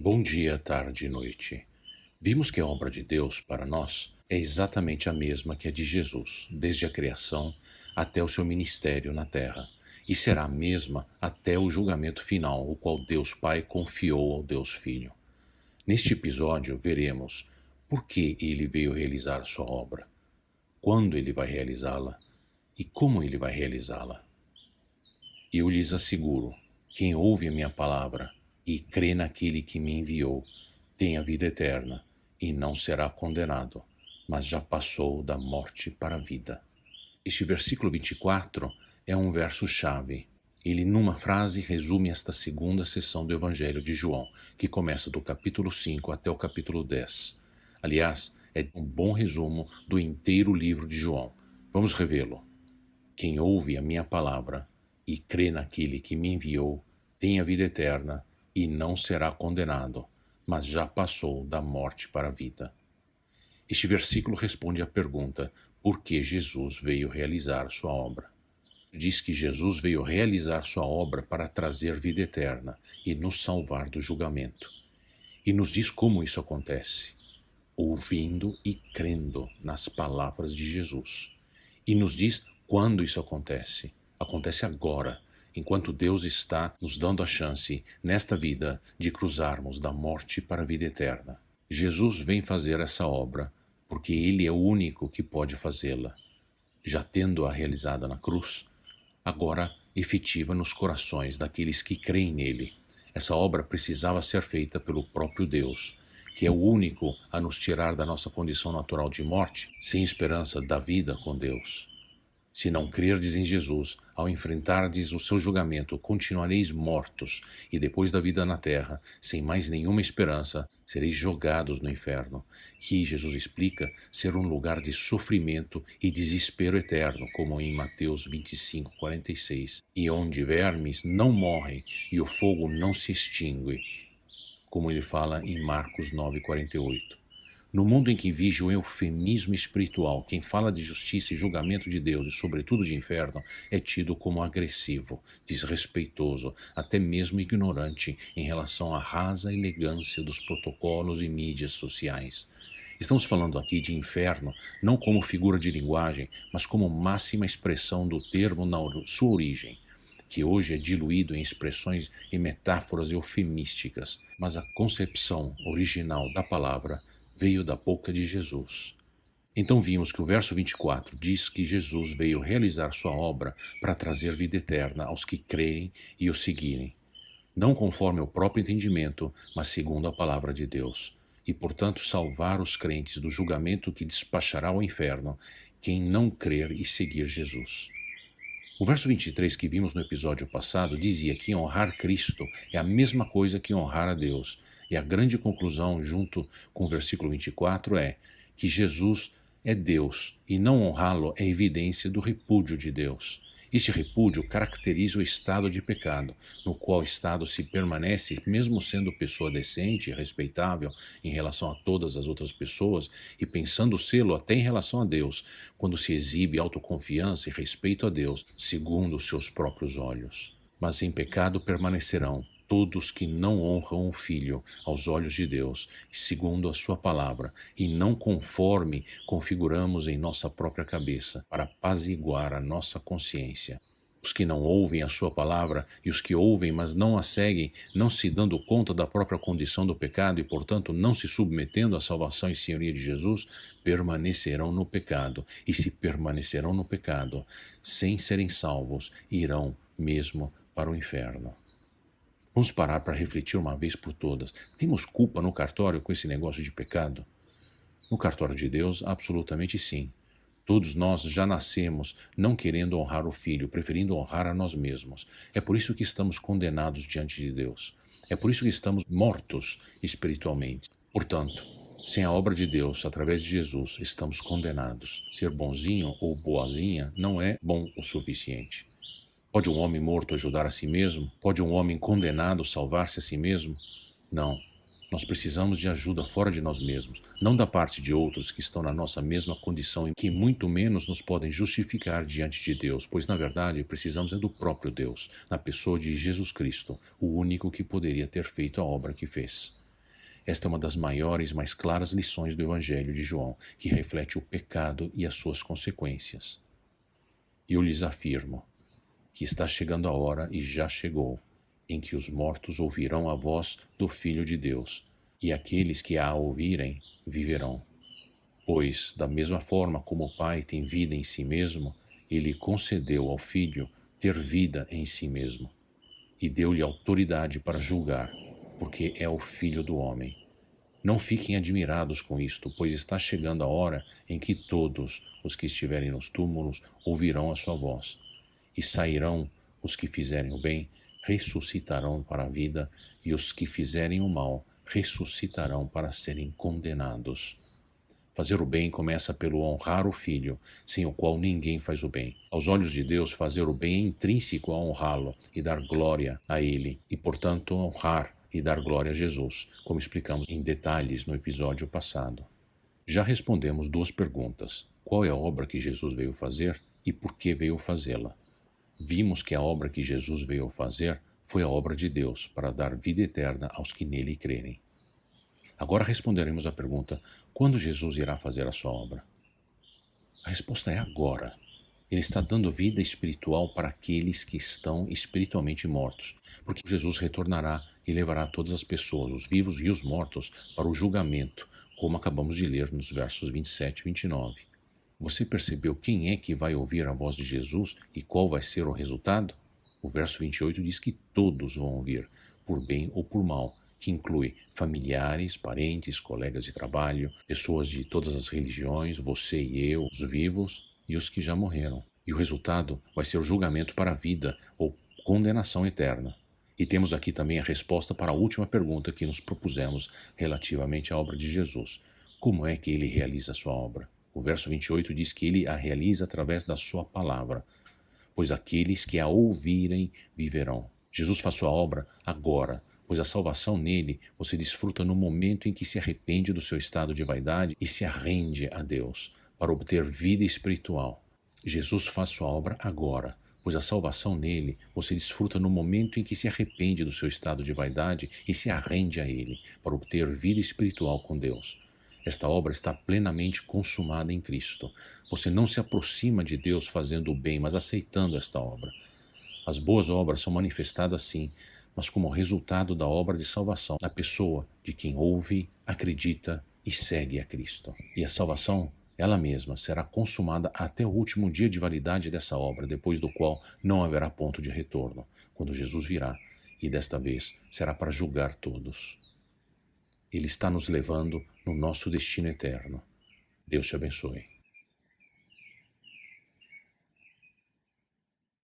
Bom dia, tarde e noite. Vimos que a obra de Deus para nós é exatamente a mesma que a de Jesus, desde a criação até o seu ministério na terra, e será a mesma até o julgamento final, o qual Deus Pai confiou ao Deus Filho. Neste episódio, veremos por que ele veio realizar sua obra, quando ele vai realizá-la e como ele vai realizá-la. Eu lhes asseguro: quem ouve a minha palavra e crê naquele que me enviou, tem a vida eterna e não será condenado, mas já passou da morte para a vida. Este versículo 24 é um verso-chave. Ele, numa frase, resume esta segunda sessão do Evangelho de João, que começa do capítulo 5 até o capítulo 10. Aliás, é um bom resumo do inteiro livro de João. Vamos revê-lo. Quem ouve a minha palavra e crê naquele que me enviou, tem a vida eterna e não será condenado, mas já passou da morte para a vida. Este versículo responde à pergunta: por que Jesus veio realizar sua obra? Diz que Jesus veio realizar sua obra para trazer vida eterna e nos salvar do julgamento. E nos diz como isso acontece: ouvindo e crendo nas palavras de Jesus. E nos diz quando isso acontece. Acontece agora, enquanto Deus está nos dando a chance, nesta vida, de cruzarmos da morte para a vida eterna. Jesus vem fazer essa obra porque Ele é o único que pode fazê-la. Já tendo-a realizada na cruz, agora efetiva nos corações daqueles que creem nele. Essa obra precisava ser feita pelo próprio Deus, que é o único a nos tirar da nossa condição natural de morte, sem esperança da vida com Deus. Se não crerdes em Jesus, ao enfrentardes o seu julgamento, continuareis mortos, e depois da vida na terra, sem mais nenhuma esperança, sereis jogados no inferno, que, Jesus explica, ser um lugar de sofrimento e desespero eterno, como em Mateus 25:46, e onde vermes não morrem e o fogo não se extingue, como ele fala em Marcos 9:48. No mundo em que vige o eufemismo espiritual, quem fala de justiça e julgamento de Deus e sobretudo de inferno é tido como agressivo, desrespeitoso, até mesmo ignorante em relação à rasa elegância dos protocolos e mídias sociais. Estamos falando aqui de inferno não como figura de linguagem, mas como máxima expressão do termo na sua origem, que hoje é diluído em expressões e metáforas eufemísticas, mas a concepção original da palavra veio da boca de Jesus. Então vimos que o verso 24 diz que Jesus veio realizar sua obra para trazer vida eterna aos que creem e o seguirem, não conforme o próprio entendimento, mas segundo a palavra de Deus, e portanto salvar os crentes do julgamento que despachará ao inferno quem não crer e seguir Jesus. O verso 23 que vimos no episódio passado dizia que honrar Cristo é a mesma coisa que honrar a Deus. E a grande conclusão, junto com o versículo 24, é que Jesus é Deus e não honrá-lo é evidência do repúdio de Deus. Este repúdio caracteriza o estado de pecado, no qual estado se permanece, mesmo sendo pessoa decente e respeitável em relação a todas as outras pessoas e pensando sê-lo até em relação a Deus, quando se exibe autoconfiança e respeito a Deus, segundo os seus próprios olhos. Mas em pecado permanecerão todos que não honram o Filho aos olhos de Deus, segundo a sua palavra, e não conforme configuramos em nossa própria cabeça, para apaziguar a nossa consciência. Os que não ouvem a sua palavra e os que ouvem, mas não a seguem, não se dando conta da própria condição do pecado e, portanto, não se submetendo à salvação e senhoria de Jesus, permanecerão no pecado. E se permanecerão no pecado, sem serem salvos, irão mesmo para o inferno. Vamos parar para refletir uma vez por todas. Temos culpa no cartório com esse negócio de pecado? No cartório de Deus, absolutamente sim. Todos nós já nascemos não querendo honrar o Filho, preferindo honrar a nós mesmos. É por isso que estamos condenados diante de Deus. É por isso que estamos mortos espiritualmente. Portanto, sem a obra de Deus, através de Jesus, estamos condenados. Ser bonzinho ou boazinha não é bom o suficiente. Pode um homem morto ajudar a si mesmo? Pode um homem condenado salvar-se a si mesmo? Não. Nós precisamos de ajuda fora de nós mesmos, não da parte de outros que estão na nossa mesma condição e que muito menos nos podem justificar diante de Deus, pois na verdade precisamos do próprio Deus, na pessoa de Jesus Cristo, o único que poderia ter feito a obra que fez. Esta é uma das maiores e mais claras lições do Evangelho de João, que reflete o pecado e as suas consequências. Eu lhes afirmo que está chegando a hora, e já chegou, em que os mortos ouvirão a voz do Filho de Deus, e aqueles que a ouvirem viverão. Pois, da mesma forma como o Pai tem vida em si mesmo, ele concedeu ao Filho ter vida em si mesmo, e deu-lhe autoridade para julgar, porque é o Filho do homem. Não fiquem admirados com isto, pois está chegando a hora em que todos os que estiverem nos túmulos ouvirão a sua voz, e sairão os que fizerem o bem, ressuscitarão para a vida, e os que fizerem o mal ressuscitarão para serem condenados. Fazer o bem começa pelo honrar o Filho, sem o qual ninguém faz o bem. Aos olhos de Deus, fazer o bem é intrínseco a honrá-lo e dar glória a Ele, e, portanto, honrar e dar glória a Jesus, como explicamos em detalhes no episódio passado. Já respondemos 2 perguntas. Qual é a obra que Jesus veio fazer e por que veio fazê-la? Vimos que a obra que Jesus veio fazer foi a obra de Deus, para dar vida eterna aos que nele crerem. Agora responderemos à pergunta: quando Jesus irá fazer a sua obra? A resposta é agora. Ele está dando vida espiritual para aqueles que estão espiritualmente mortos, porque Jesus retornará e levará todas as pessoas, os vivos e os mortos, para o julgamento, como acabamos de ler nos versos 27 e 29. Você percebeu quem é que vai ouvir a voz de Jesus e qual vai ser o resultado? O verso 28 diz que todos vão ouvir, por bem ou por mal, que inclui familiares, parentes, colegas de trabalho, pessoas de todas as religiões, você e eu, os vivos e os que já morreram. E o resultado vai ser o julgamento para a vida ou condenação eterna. E temos aqui também a resposta para a última pergunta que nos propusemos relativamente à obra de Jesus. Como é que ele realiza a sua obra? O verso 28 diz que ele a realiza através da sua palavra, pois aqueles que a ouvirem viverão. Jesus faz sua obra agora, pois a salvação nele você desfruta no momento em que se arrepende do seu estado de vaidade e se arrende a Deus para obter vida espiritual. Jesus faz sua obra agora, pois a salvação nele você desfruta no momento em que se arrepende do seu estado de vaidade e se arrende a ele para obter vida espiritual com Deus. Esta obra está plenamente consumada em Cristo. Você não se aproxima de Deus fazendo o bem, mas aceitando esta obra. As boas obras são manifestadas sim, mas como resultado da obra de salvação na pessoa de quem ouve, acredita e segue a Cristo. E a salvação, ela mesma, será consumada até o último dia de validade dessa obra, depois do qual não haverá ponto de retorno, quando Jesus virá, e desta vez será para julgar todos. Ele está nos levando no nosso destino eterno. Deus te abençoe.